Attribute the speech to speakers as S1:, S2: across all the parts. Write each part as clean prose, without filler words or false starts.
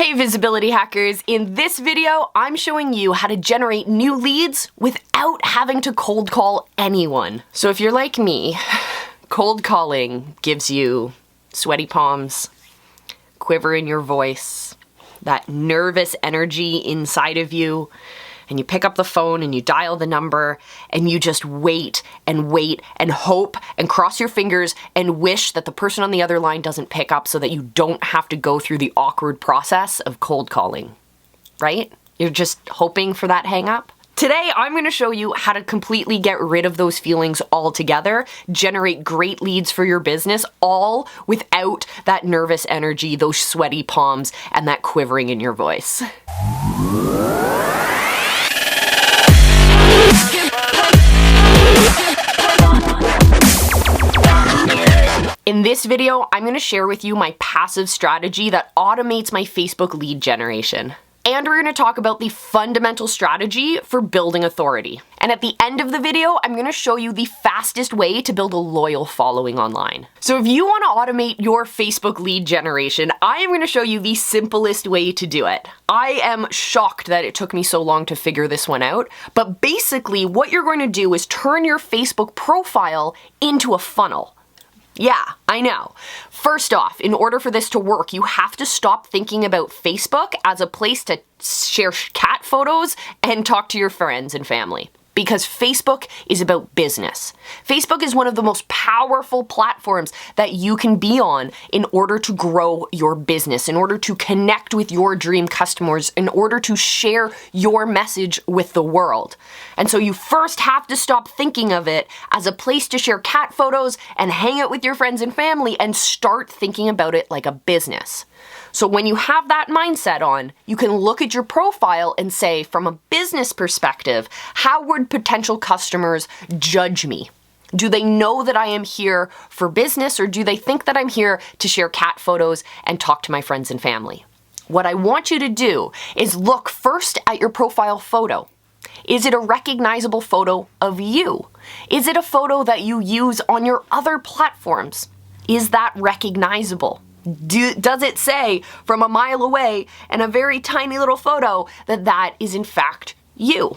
S1: Hey visibility hackers, in this video I'm showing you how to generate new leads without having to cold call anyone. So if you're like me, cold calling gives you sweaty palms, quiver in your voice, that nervous energy inside of you, and you pick up the phone and you dial the number and you just wait and hope and cross your fingers and wish that the person on the other line doesn't pick up so that you don't have to go through the awkward process of cold calling, right? You're just hoping for that hang up. Today, I'm going to show you how to completely get rid of those feelings altogether, generate great leads for your business, all without that nervous energy, those sweaty palms, and that quivering in your voice. In this video, I'm going to share with you my passive strategy that automates my Facebook lead generation. And we're going to talk about the fundamental strategy for building authority. And at the end of the video, I'm going to show you the fastest way to build a loyal following online. So if you want to automate your Facebook lead generation, I am going to show you the simplest way to do it. I am shocked that it took me so long to figure this one out, but basically what you're going to do is turn your Facebook profile into a funnel. Yeah, I know. First off, in order for this to work, you have to stop thinking about Facebook as a place to share cat photos and talk to your friends and family. Because Facebook is about business. Facebook is one of the most powerful platforms that you can be on in order to grow your business, in order to connect with your dream customers, in order to share your message with the world. And so you first have to stop thinking of it as a place to share cat photos and hang out with your friends and family and start thinking about it like a business. So when you have that mindset on, you can look at your profile and say, from a business perspective, how would potential customers judge me? Do they know that I am here for business, or do they think that I'm here to share cat photos and talk to my friends and family? What I want you to do is look first at your profile photo. Is it a recognizable photo of you? Is it a photo that you use on your other platforms? Is that recognizable? Does it say from a mile away in a very tiny little photo that that is in fact you?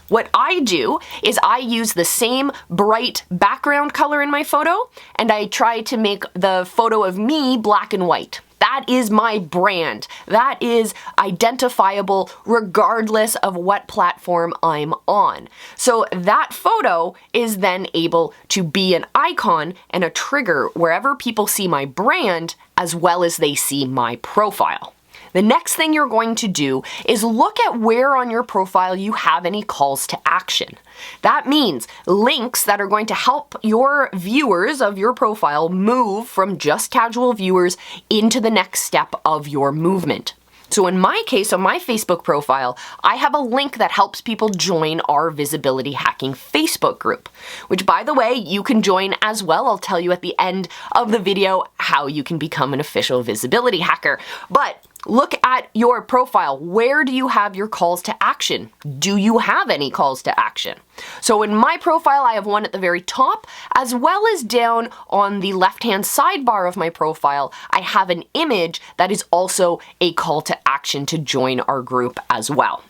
S1: What I do is I use the same bright background color in my photo and I try to make the photo of me black and white. That is my brand. That is identifiable regardless of what platform I'm on. So that photo is then able to be an icon and a trigger wherever people see my brand as well as they see my profile. The next thing you're going to do is look at where on your profile you have any calls to action. That means links that are going to help your viewers of your profile move from just casual viewers into the next step of your movement. So in my case, on my Facebook profile, I have a link that helps people join our Visibility Hacking Facebook group, which by the way, you can join as well. I'll tell you at the end of the video how you can become an official visibility hacker. But look at your profile. Where do you have your calls to action? Do you have any calls to action? So in my profile, I have one at the very top, as well as down on the left-hand sidebar of my profile, I have an image that is also a call to action to join our group as well.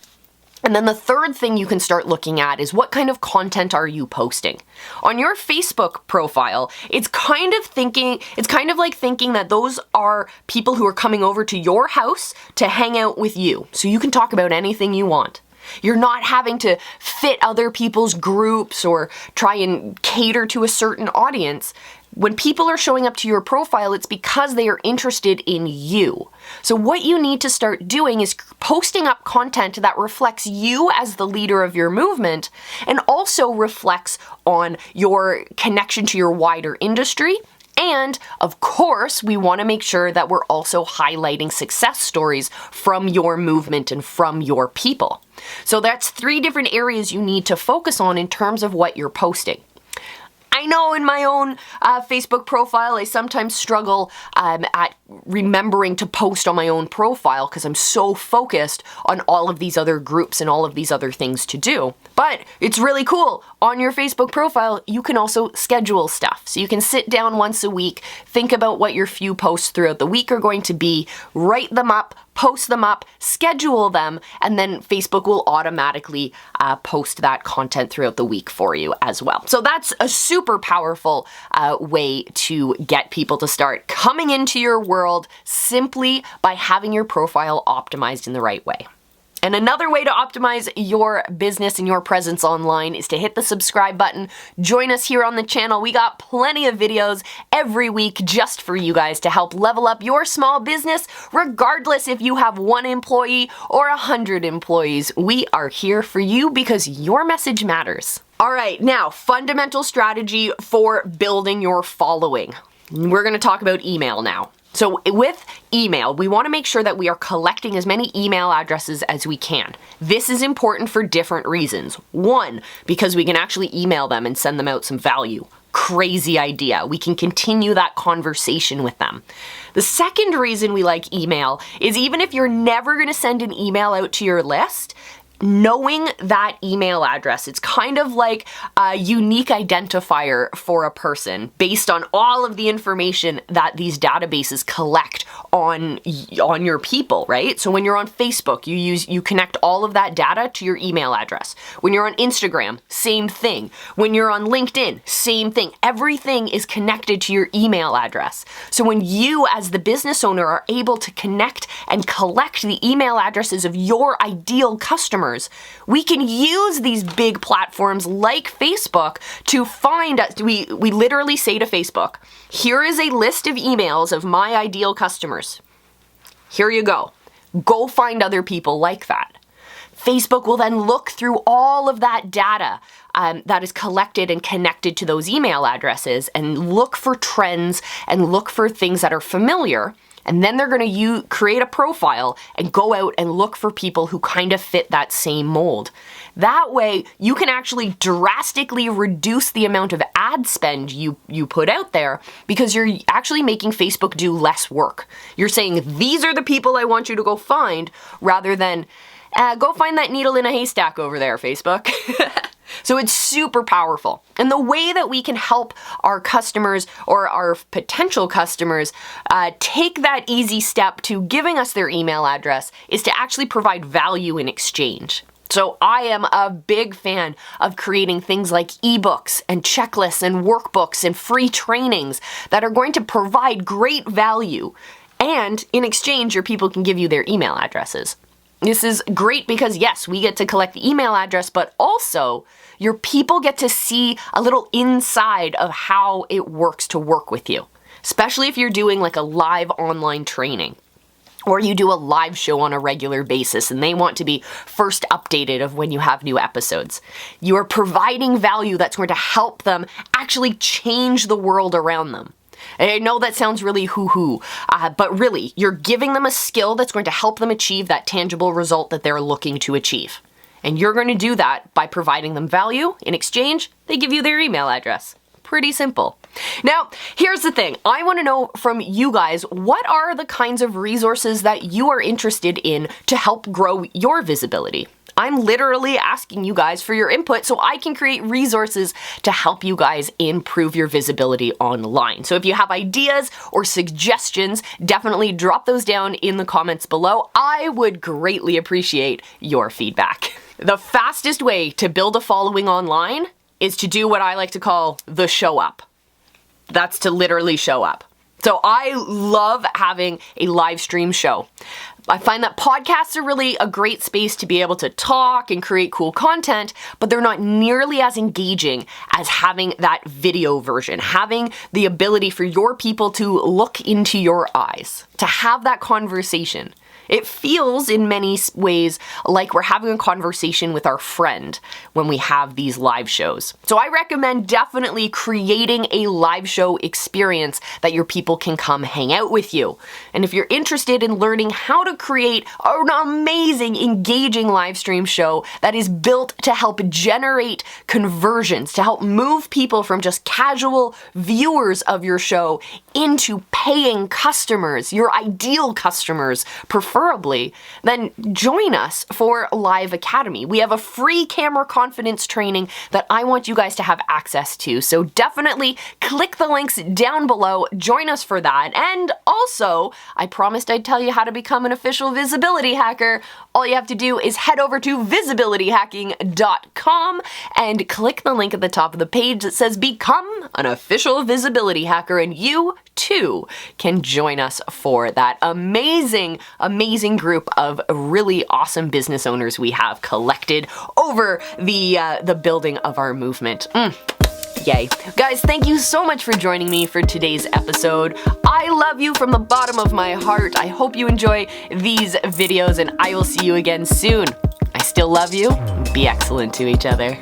S1: And then the third thing you can start looking at is what kind of content are you posting? On your Facebook profile, it's kind of like thinking that those are people who are coming over to your house to hang out with you. So you can talk about anything you want. You're not having to fit other people's groups or try and cater to a certain audience. When people are showing up to your profile, it's because they are interested in you. So what you need to start doing is posting up content that reflects you as the leader of your movement and also reflects on your connection to your wider industry. And of course, we want to make sure that we're also highlighting success stories from your movement and from your people. So that's 3 different areas you need to focus on in terms of what you're posting. I know in my own Facebook profile, I sometimes struggle at remembering to post on my own profile because I'm so focused on all of these other groups and all of these other things to do. But it's really cool. On your Facebook profile, you can also schedule stuff. So you can sit down once a week, think about what your few posts throughout the week are going to be, write them up, post them up, schedule them, and then Facebook will automatically post that content throughout the week for you as well. So that's a super powerful way to get people to start coming into your world simply by having your profile optimized in the right way. And another way to optimize your business and your presence online is to hit the subscribe button. Join us here on the channel. We got plenty of videos every week just for you guys to help level up your small business, regardless if you have 1 employee or 100 employees. We are here for you because your message matters. All right, now, fundamental strategy for building your following. We're going to talk about email now. So with email, we want to make sure that we are collecting as many email addresses as we can. This is important for different reasons. 1, because we can actually email them and send them out some value. Crazy idea. We can continue that conversation with them. The second reason we like email is even if you're never going to send an email out to your list, knowing that email address, it's kind of like a unique identifier for a person based on all of the information that these databases collect on your people, right? So when you're on Facebook, you connect all of that data to your email address. When you're on Instagram, same thing. When you're on LinkedIn, same thing. Everything is connected to your email address. So when you as the business owner are able to connect and collect the email addresses of your ideal customers, we can use these big platforms like Facebook to find us. We literally say to Facebook, here is a list of emails of my ideal customers. Here you go. Go find other people like that. Facebook will then look through all of that data that is collected and connected to those email addresses and look for trends and look for things that are familiar. And then they're going to create a profile and go out and look for people who kind of fit that same mold. That way, you can actually drastically reduce the amount of ad spend you put out there because you're actually making Facebook do less work. You're saying, these are the people I want you to go find, rather than, go find that needle in a haystack over there, Facebook. So it's super powerful. And the way that we can help our customers or our potential customers take that easy step to giving us their email address is to actually provide value in exchange. So I am a big fan of creating things like ebooks and checklists and workbooks and free trainings that are going to provide great value. And in exchange, your people can give you their email addresses. This is great because yes, we get to collect the email address, but also your people get to see a little inside of how it works to work with you. Especially if you're doing like a live online training or you do a live show on a regular basis and they want to be first updated of when you have new episodes. You are providing value that's going to help them actually change the world around them. I know that sounds really hoo-hoo, but really, you're giving them a skill that's going to help them achieve that tangible result that they're looking to achieve. And you're going to do that by providing them value. In exchange, they give you their email address. Pretty simple. Now, here's the thing. I want to know from you guys, what are the kinds of resources that you are interested in to help grow your visibility? I'm literally asking you guys for your input so I can create resources to help you guys improve your visibility online. So if you have ideas or suggestions, definitely drop those down in the comments below. I would greatly appreciate your feedback. The fastest way to build a following online is to do what I like to call the show up. That's to literally show up. So I love having a live stream show. I find that podcasts are really a great space to be able to talk and create cool content, but they're not nearly as engaging as having that video version, having the ability for your people to look into your eyes, to have that conversation. It feels in many ways like we're having a conversation with our friend when we have these live shows. So I recommend definitely creating a live show experience that your people can come hang out with you. And if you're interested in learning how to create an amazing, engaging live stream show that is built to help generate conversions, to help move people from just casual viewers of your show into paying customers, your ideal customers, preferably, then join us for Live Academy. We have a free camera confidence training that I want you guys to have access to. So definitely click the links down below, join us for that. And also, I promised I'd tell you how to become an affiliate official visibility hacker, all you have to do is head over to visibilityhacking.com and click the link at the top of the page that says Become an Official Visibility Hacker, and you too can join us for that amazing, amazing group of really awesome business owners we have collected over the building of our movement. Yay. Guys, thank you so much for joining me for today's episode. I love you from the bottom of my heart. I hope you enjoy these videos, and I will see you again soon. I still love you. Be excellent to each other.